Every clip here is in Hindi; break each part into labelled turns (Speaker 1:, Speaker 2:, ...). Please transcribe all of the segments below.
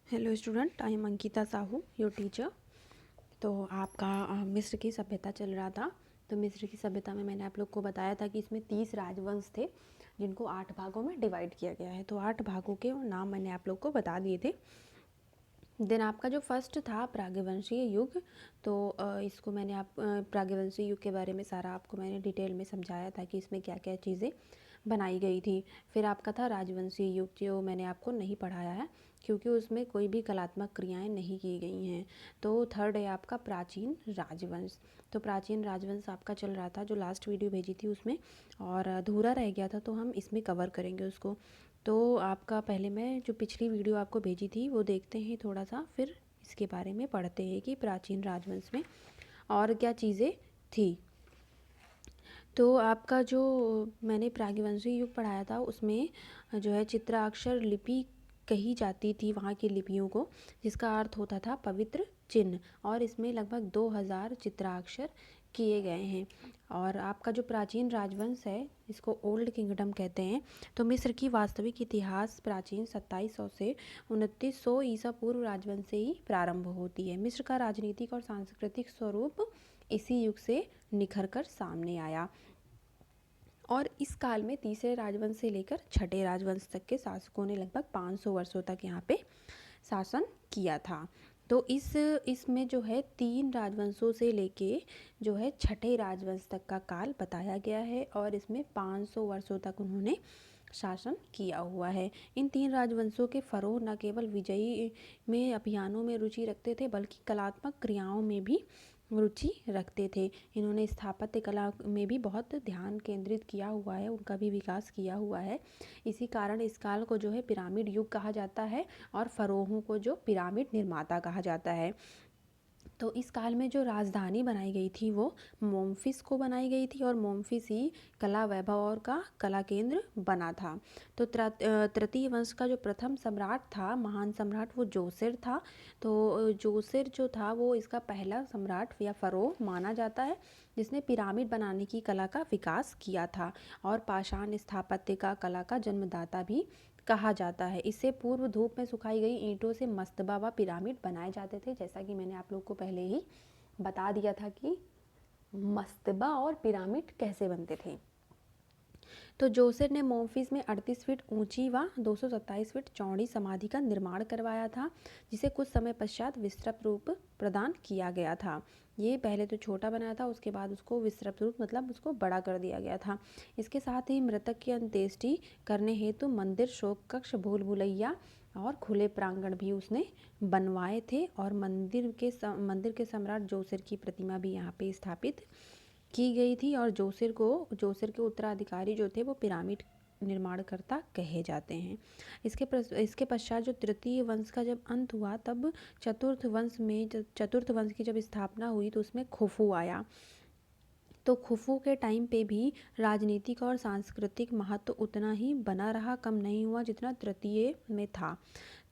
Speaker 1: Hello student, I am Ankita Sahu, your teacher. तो आपका मिस्र की सभ्यता चल रहा था। तो मिस्र की सभ्यता में मैंने आप लोग को बताया था कि इसमें 30 राजवंश थे जिनको 8 भागों में डिवाइड किया गया है। तो 8 भागों के नाम मैंने आप लोग को बता दिए थे। देन आपका जो फर्स्ट था प्राग्वंशीय युग। तो इसको मैंने प्राग्वंशीय युग के बारे में सारा आपको मैंने डिटेल में समझाया था कि इसमें क्या क्या चीज़ें बनाई गई थी। फिर आपका था राजवंशीय युग, जो मैंने आपको नहीं पढ़ाया है क्योंकि उसमें कोई भी कलात्मक क्रियाएं नहीं की गई हैं। तो थर्ड है आपका प्राचीन राजवंश। तो प्राचीन राजवंश आपका चल रहा था, जो लास्ट वीडियो भेजी थी उसमें और अधूरा रह गया था, तो हम इसमें कवर करेंगे उसको। तो आपका पहले मैं जो पिछली वीडियो आपको भेजी थी वो देखते हैं थोड़ा सा, फिर इसके बारे में पढ़ते हैं कि प्राचीन राजवंश में और क्या चीज़ें थी। तो आपका जो मैंने प्राग्वंशीय युग पढ़ाया था उसमें जो है चित्राक्षर लिपि कही जाती थी वहाँ की लिपियों को, जिसका अर्थ होता था पवित्र चिन्ह। और इसमें लगभग 2000 चित्राक्षर किए गए हैं। और आपका जो प्राचीन राजवंश है इसको ओल्ड किंगडम कहते हैं। तो मिस्र की वास्तविक इतिहास प्राचीन 2700 से 2900 ईसा पूर्व राजवंश से ही प्रारंभ होती है। मिस्र का राजनीतिक और सांस्कृतिक स्वरूप इसी युग से निखर कर सामने आया। और इस काल में तीसरे राजवंश से लेकर छठे राजवंश तक के शासकों ने लगभग 500 वर्षों तक यहाँ पे शासन किया था। तो इसमें जो है 3 राजवंशों से लेके जो है छठे राजवंश तक का काल बताया गया है और इसमें 500 वर्षों तक उन्होंने शासन किया हुआ है। इन 3 राजवंशों के फरोह न केवल विजयी में अभियानों में रुचि रखते थे बल्कि कलात्मक क्रियाओं में भी रुचि रखते थे। इन्होंने स्थापत्य कला में भी बहुत ध्यान केंद्रित किया हुआ है, उनका भी विकास किया हुआ है। इसी कारण इस काल को जो है पिरामिड युग कहा जाता है और फरोहों को जो पिरामिड निर्माता कहा जाता है। तो इस काल में जो राजधानी बनाई गई थी वो मेम्फिस को बनाई गई थी और मेम्फिस ही कला वैभव और का कला केंद्र बना था। तो तृतीय वंश का जो प्रथम सम्राट था, महान सम्राट, वो जोसेर था। तो जोसेर जो था वो इसका पहला सम्राट या फरोह माना जाता है जिसने पिरामिड बनाने की कला का विकास किया था और पाषाण स्थापत्य का कला का जन्मदाता भी कहा जाता है। इससे पूर्व धूप में सुखाई गई ईंटों से मस्तबा व पिरामिड बनाए जाते थे, जैसा कि मैंने आप लोग को पहले ही बता दिया था कि मस्तबा और पिरामिड कैसे बनते थे। तो जोसेर ने मेम्फिस में 38 फीट ऊंची व 227 फीट चौड़ी समाधि का निर्माण करवाया था, जिसे कुछ समय पश्चात विस्तृत रूप प्रदान किया गया था। ये पहले तो छोटा बनाया था, उसके बाद उसको विस्तृत रूप मतलब उसको बड़ा कर दिया गया था। इसके साथ ही मृतक की अंत्येष्टि करने हेतु मंदिर, शोक कक्ष, भूल भुलैया और खुले प्रांगण भी उसने बनवाए थे। और मंदिर के सम्राट जोसेर की प्रतिमा भी यहाँ पे स्थापित की गई थी। और जोसेर के उत्तराधिकारी जो थे वो पिरामिड निर्माणकर्ता कहे जाते हैं। इसके पश्चात जो तृतीय वंश का जब अंत हुआ तब चतुर्थ वंश की जब स्थापना हुई तो उसमें खुफू आया। तो खुफू के टाइम पे भी राजनीतिक और सांस्कृतिक महत्व उतना ही बना रहा, कम नहीं हुआ जितना तृतीय में था।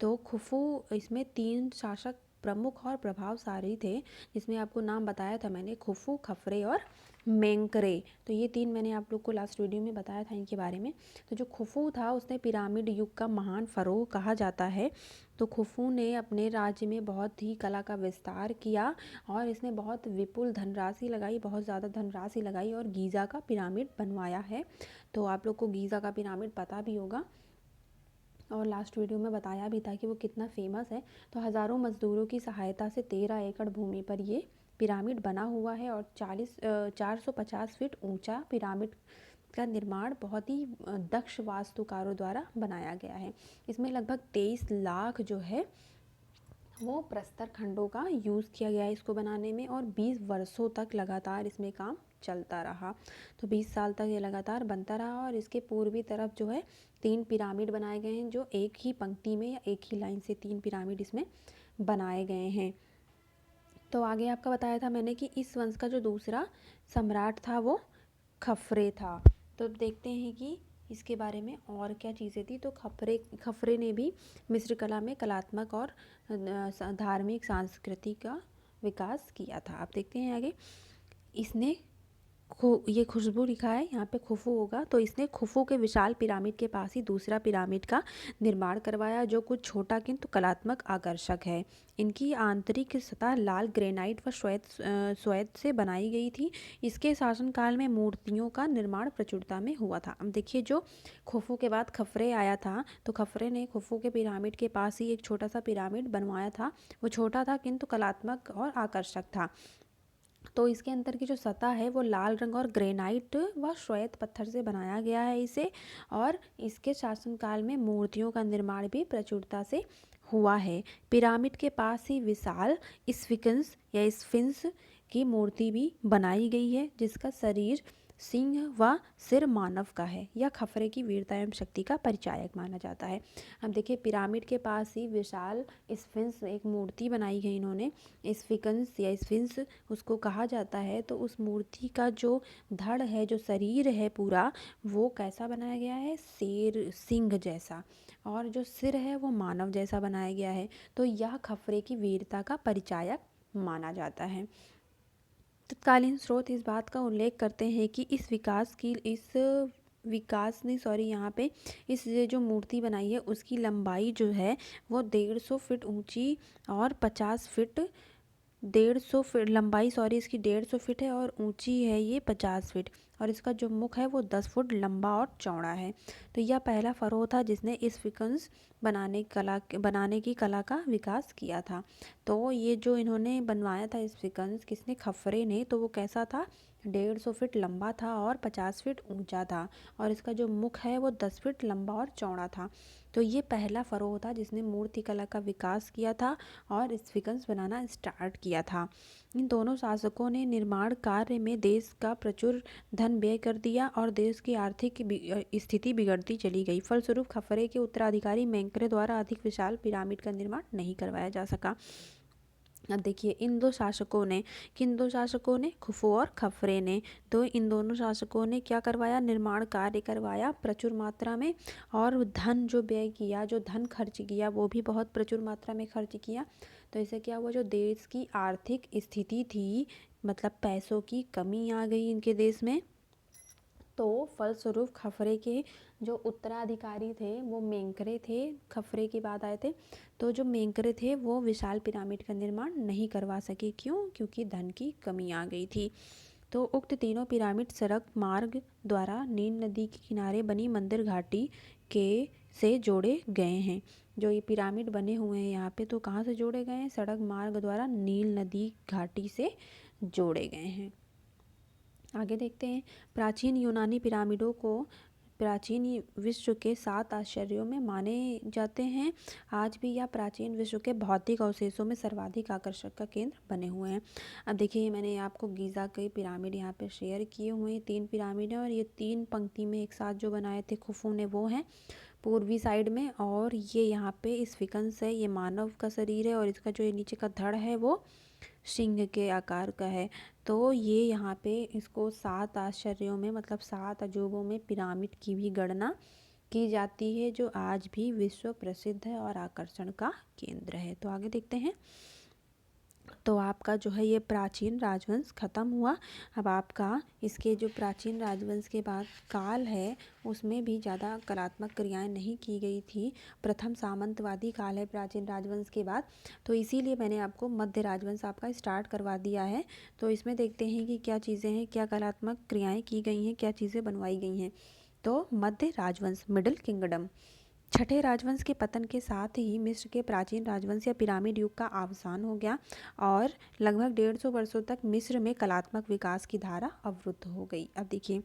Speaker 1: तो खुफू इसमें 3 शासक प्रमुख और प्रभावशाली थे, जिसमें आपको नाम बताया था मैंने, खुफू, खफरे और मेंकरे। तो ये 3 मैंने आप लोग को लास्ट वीडियो में बताया था इनके बारे में। तो जो खुफू था उसने पिरामिड युग का महान फरोह कहा जाता है। तो खुफू ने अपने राज्य में बहुत ही कला का विस्तार किया और इसने बहुत विपुल धनराशि लगाई, बहुत ज़्यादा धनराशि लगाई और गीज़ा का पिरामिड बनवाया है। तो आप लोग को गीज़ा का पिरामिड पता भी होगा और लास्ट वीडियो में बताया भी था कि वो कितना फेमस है। तो हज़ारों मजदूरों की सहायता से 13 एकड़ भूमि पर ये पिरामिड बना हुआ है और 450 फीट ऊंचा पिरामिड का निर्माण बहुत ही दक्ष वास्तुकारों द्वारा बनाया गया है। इसमें लगभग 23 लाख जो है वो प्रस्तर खंडों का यूज़ किया गया है इसको बनाने में और 20 वर्षों तक लगातार इसमें काम चलता रहा। तो 20 साल तक ये लगातार बनता रहा और इसके पूर्वी तरफ जो है 3 पिरामिड बनाए गए हैं, जो एक ही पंक्ति में या एक ही लाइन से 3 पिरामिड इसमें बनाए गए हैं। तो आगे आपका बताया था मैंने कि इस वंश का जो दूसरा सम्राट था वो खफरे था। तो देखते हैं कि इसके बारे में और क्या चीज़ें थी। तो खफरे ने भी मिस्र कला में कलात्मक और धार्मिक संस्कृति का विकास किया था। आप देखते हैं आगे, इसने ये खुशबू लिखा है यहाँ पे, खुफू होगा। तो इसने खुफू के विशाल पिरामिड के पास ही दूसरा पिरामिड का निर्माण करवाया, जो कुछ छोटा किंतु कलात्मक आकर्षक है। इनकी आंतरिक सतह लाल ग्रेनाइट व श्वेत से बनाई गई थी। इसके शासनकाल में मूर्तियों का निर्माण प्रचुरता में हुआ था। अब देखिए, जो खुफू के बाद खफरे आया था, तो खफरे ने खुफू के पिरामिड के पास ही एक छोटा सा पिरामिड बनवाया था। वो छोटा था किंतु कलात्मक और आकर्षक था। तो इसके अंदर की जो सतह है वो लाल रंग और ग्रेनाइट व श्वेत पत्थर से बनाया गया है इसे। और इसके शासनकाल में मूर्तियों का निर्माण भी प्रचुरता से हुआ है। पिरामिड के पास ही विशाल स्फिंक्स या स्फिंक्स की मूर्ति भी बनाई गई है, जिसका शरीर, सिंह व सिर मानव का है। यह खफरे की वीरता एवं शक्ति का परिचायक माना जाता है। अब देखिए, पिरामिड के पास ही विशाल स्फिंक्स एक मूर्ति बनाई गई इन्होंने। स्फिंक्स या स्फिंक्स उसको कहा जाता है। तो उस मूर्ति का जो धड़ है, जो शरीर है पूरा, वो कैसा बनाया गया है, शेर सिंह जैसा, और जो सिर है वो मानव जैसा बनाया गया है। तो यह खफरे की वीरता का परिचायक माना जाता है। तत्कालीन स्रोत इस बात का उल्लेख करते हैं कि यहाँ पे इस ये जो मूर्ति बनाई है उसकी लंबाई जो है वो 150 फीट ऊंची और 50 फीट 150 फीट लंबाई, इसकी 150 फीट है और ऊंची है ये 50 फीट, और इसका जो मुख है वो 10 फुट लंबा और चौड़ा है। तो यह पहला फरोह था जिसने इस फिकन्स बनाने की कला का विकास किया था। तो ये जो इन्होंने बनवाया था इस फिकन्स, किसने, खफरे ने, तो वो कैसा था, 150 फीट लंबा था और 50 फीट ऊंचा था, और इसका जो मुख है वो 10 फीट लंबा और चौड़ा था। तो ये पहला फरोह था जिसने मूर्ति कला का विकास किया था और स्फिंक्स बनाना स्टार्ट किया था। इन दोनों शासकों ने निर्माण कार्य में देश का प्रचुर धन व्यय कर दिया और देश की आर्थिक स्थिति बिगड़ती चली गई। फलस्वरूप खफरे के उत्तराधिकारी मेंकरे द्वारा अधिक विशाल पिरामिड का निर्माण नहीं करवाया जा सका। अब देखिए, किन दो शासकों ने, खुफू और खफरे ने। तो इन दोनों शासकों ने क्या करवाया, निर्माण कार्य करवाया प्रचुर मात्रा में, और धन जो व्यय किया, जो धन खर्च किया, वो भी बहुत प्रचुर मात्रा में खर्च किया। तो इससे क्या हुआ, जो देश की आर्थिक स्थिति थी, मतलब पैसों की कमी आ गई इनके देश में। तो फलस्वरूप खफरे के जो उत्तराधिकारी थे वो मेंकरे थे, खफरे के बाद आए थे। तो जो मेंकरे थे वो विशाल पिरामिड का निर्माण नहीं करवा सके। क्यों? क्योंकि धन की कमी आ गई थी। तो उक्त तीनों पिरामिड सड़क मार्ग द्वारा नील नदी के किनारे बनी मंदिर घाटी के से जोड़े गए हैं। जो ये पिरामिड बने हुए हैं यहाँ पे, तो कहाँ से जोड़े गए हैं, सड़क मार्ग द्वारा नील नदी घाटी से जोड़े गए हैं। आगे देखते हैं, प्राचीन यूनानी पिरामिडों को प्राचीन विश्व के 7 आश्चर्यों में माने जाते हैं। आज भी यह प्राचीन विश्व के भौतिक अवशेषों में सर्वाधिक आकर्षक का केंद्र बने हुए हैं। अब देखिए, मैंने आपको गीज़ा के पिरामिड यहाँ पे शेयर किए हुए हैं। 3 पिरामिड हैं और ये 3 पंक्ति में एक साथ जो बनाए थे खुफू ने, वो हैं पूर्वी साइड में। और ये यहाँ पे स्फिंक्स है, ये मानव का शरीर है, और इसका जो ये नीचे का धड़ है वो सिंह के आकार का है। तो ये यहाँ पे इसको 7 आश्चर्यों में, मतलब 7 अजूबों में पिरामिड की भी गणना की जाती है, जो आज भी विश्व प्रसिद्ध है और आकर्षण का केंद्र है। तो आगे देखते हैं। तो आपका जो है ये प्राचीन राजवंश खत्म हुआ। अब आपका इसके जो प्राचीन राजवंश के बाद काल है उसमें भी ज़्यादा कलात्मक क्रियाएं नहीं की गई थी। प्रथम सामंतवादी काल है प्राचीन राजवंश के बाद, तो इसीलिए मैंने आपको मध्य राजवंश आपका स्टार्ट करवा दिया है। तो इसमें देखते हैं कि क्या चीज़ें हैं, क्या कलात्मक क्रियाएँ की गई हैं, क्या चीज़ें बनवाई गई हैं। तो मध्य राजवंश, मिडिल किंगडम। छठे राजवंश के पतन के साथ ही मिस्र के प्राचीन राजवंश या पिरामिड युग का अवसान हो गया और लगभग 150 वर्षों तक मिस्र में कलात्मक विकास की धारा अवरुद्ध हो गई। अब देखिए,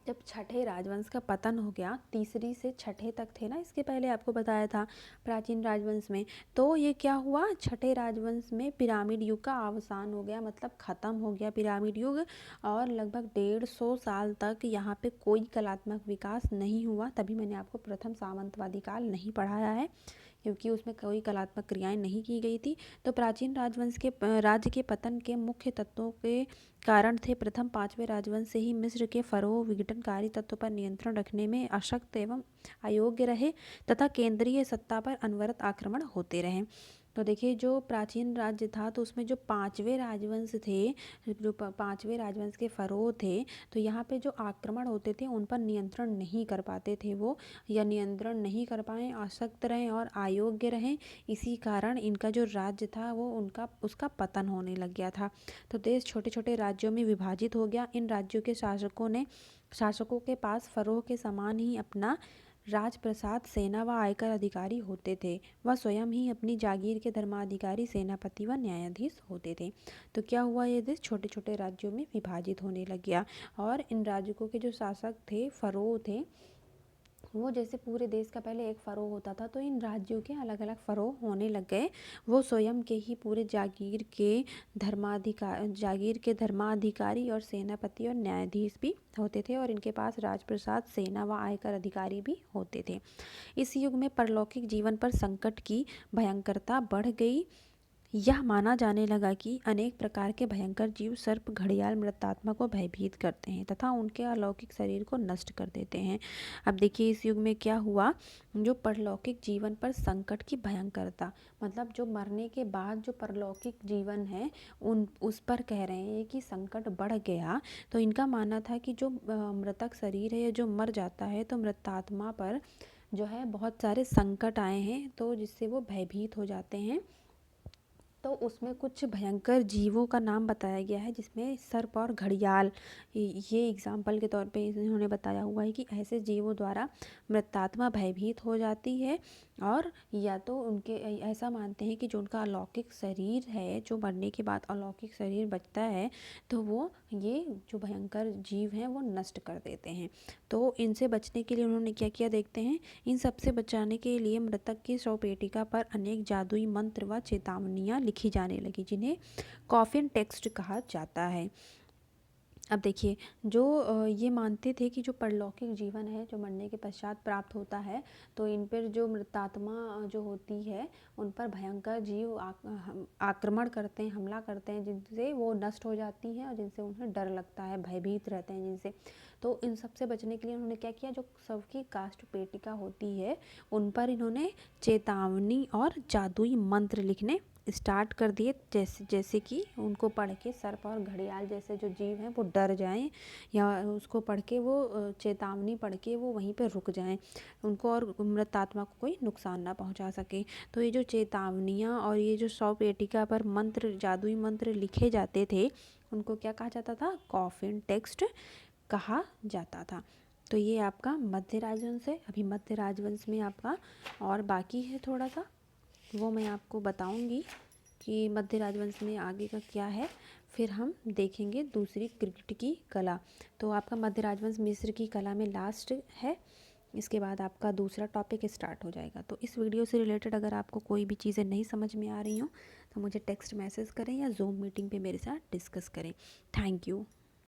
Speaker 1: जब छठे राजवंश का पतन हो गया, तीसरी से छठे तक थे ना, इसके पहले आपको बताया था प्राचीन राजवंश में, तो ये क्या हुआ, छठे राजवंश में पिरामिड युग का अवसान हो गया, मतलब ख़त्म हो गया पिरामिड युग। और लगभग 150 साल तक यहाँ पे कोई कलात्मक विकास नहीं हुआ। तभी मैंने आपको प्रथम सामंतवादी काल नहीं पढ़ाया है, क्योंकि उसमें कोई कलात्मक क्रियाएं नहीं की गई थी। तो प्राचीन राजवंश के राज्य के पतन के मुख्य तत्वों के कारण थे, प्रथम 5वें राजवंश से ही मिस्र के फरोह विघटनकारी तत्व पर नियंत्रण रखने में अशक्त एवं अयोग्य रहे तथा केंद्रीय सत्ता पर अनवरत आक्रमण होते रहे। तो देखिए जो प्राचीन राज्य था तो उसमें जो पांचवें राजवंश थे, जो पांचवें राजवंश के फरोह थे, तो यहाँ पे जो आक्रमण होते थे उन पर नियंत्रण नहीं कर पाते थे वो, या नियंत्रण नहीं कर पाए, अशक्त रहें और अयोग्य रहें। इसी कारण इनका जो राज्य था वो उसका पतन होने लग गया था। तो देश छोटे छोटे राज्यों में विभाजित हो गया। इन राज्यों के शासकों के पास फरोह के समान ही अपना राजप्रसाद, सेना व आयकर अधिकारी होते थे। वह स्वयं ही अपनी जागीर के धर्माधिकारी, सेनापति व न्यायाधीश होते थे। तो क्या हुआ, ये देश छोटे छोटे राज्यों में विभाजित होने लग गया और इन राज्यों के जो शासक थे, फरोह थे, वो जैसे पूरे देश का पहले एक फरोह होता था, तो इन राज्यों के अलग अलग फरोह होने लग गए। वो स्वयं के ही पूरे जागीर के धर्माधिकारी और सेनापति और न्यायाधीश भी होते थे, और इनके पास राजप्रसाद, सेना व आयकर अधिकारी भी होते थे। इस युग में परलौकिक जीवन पर संकट की भयंकरता बढ़ गई। यह माना जाने लगा कि अनेक प्रकार के भयंकर जीव, सर्प, घड़ियाल मृतात्मा को भयभीत करते हैं तथा उनके अलौकिक शरीर को नष्ट कर देते हैं। अब देखिए इस युग में क्या हुआ, जो परलौकिक जीवन पर संकट की भयंकरता, मतलब जो मरने के बाद जो परलौकिक जीवन है उस पर कह रहे हैं कि संकट बढ़ गया। तो इनका मानना था कि जो मृतक शरीर है या जो मर जाता है, तो मृतात्मा पर जो है बहुत सारे संकट आए हैं, तो जिससे वो भयभीत हो जाते हैं। तो उसमें कुछ भयंकर जीवों का नाम बताया गया है, जिसमें सर्प और घड़ियाल, ये एग्जाम्पल के तौर पे इन्होंने बताया हुआ है कि ऐसे जीवों द्वारा मृतात्मा भयभीत हो जाती है, और या तो उनके ऐसा मानते हैं कि जो उनका अलौकिक शरीर है, जो मरने के बाद अलौकिक शरीर बचता है, तो वो ये जो भयंकर जीव हैं वो नष्ट कर देते हैं। तो इनसे बचने के लिए उन्होंने क्या किया देखते हैं। इन सबसे बचाने के लिए मृतक की शवपेटिका पर अनेक जादुई मंत्र व चेतावनियाँ लिखी जाने लगी, जिन्हें कॉफिन टेक्स्ट कहा जाता है। अब देखिए जो ये मानते थे कि जो परलौकिक जीवन है, जो मरने के पश्चात प्राप्त होता है, तो इन पर जो मृतात्मा जो होती है, उन पर भयंकर जीव आक्रमण करते हैं, हमला करते हैं, जिनसे वो नष्ट हो जाती हैं और जिनसे उन्हें डर लगता है, भयभीत रहते हैं जिनसे। तो इन सब से बचने के लिए उन्होंने क्या किया, जो शव की काष्ठ पेटिका होती है उन पर इन्होंने चेतावनी और जादुई मंत्र लिखने स्टार्ट कर दिए, जैसे कि उनको पढ़ के सर्प और घड़ियाल जैसे जो जीव हैं वो डर जाएं, या उसको पढ़ के वो चेतावनी पढ़ के वो वहीं पर रुक जाएं, उनको और मृत आत्मा को कोई नुकसान ना पहुंचा सके। तो ये जो चेतावनियाँ और ये जो शव पेटिका पर मंत्र, जादुई मंत्र लिखे जाते थे, उनको क्या कहा जाता था, कॉफिन टेक्स्ट कहा जाता था। तो ये आपका मध्य राजवंश है। अभी मध्य राजवंश में आपका और बाकी है थोड़ा सा, वो मैं आपको बताऊंगी कि मध्य राजवंश में आगे का क्या है। फिर हम देखेंगे दूसरी क्रिकेट की कला। तो आपका मध्य राजवंश मिस्र की कला में लास्ट है। इसके बाद आपका दूसरा टॉपिक स्टार्ट हो जाएगा। तो इस वीडियो से रिलेटेड अगर आपको कोई भी चीज़ें नहीं समझ में आ रही हो तो मुझे टेक्स्ट मैसेज करें या जूम मीटिंग पे मेरे साथ डिस्कस करें। Thank you.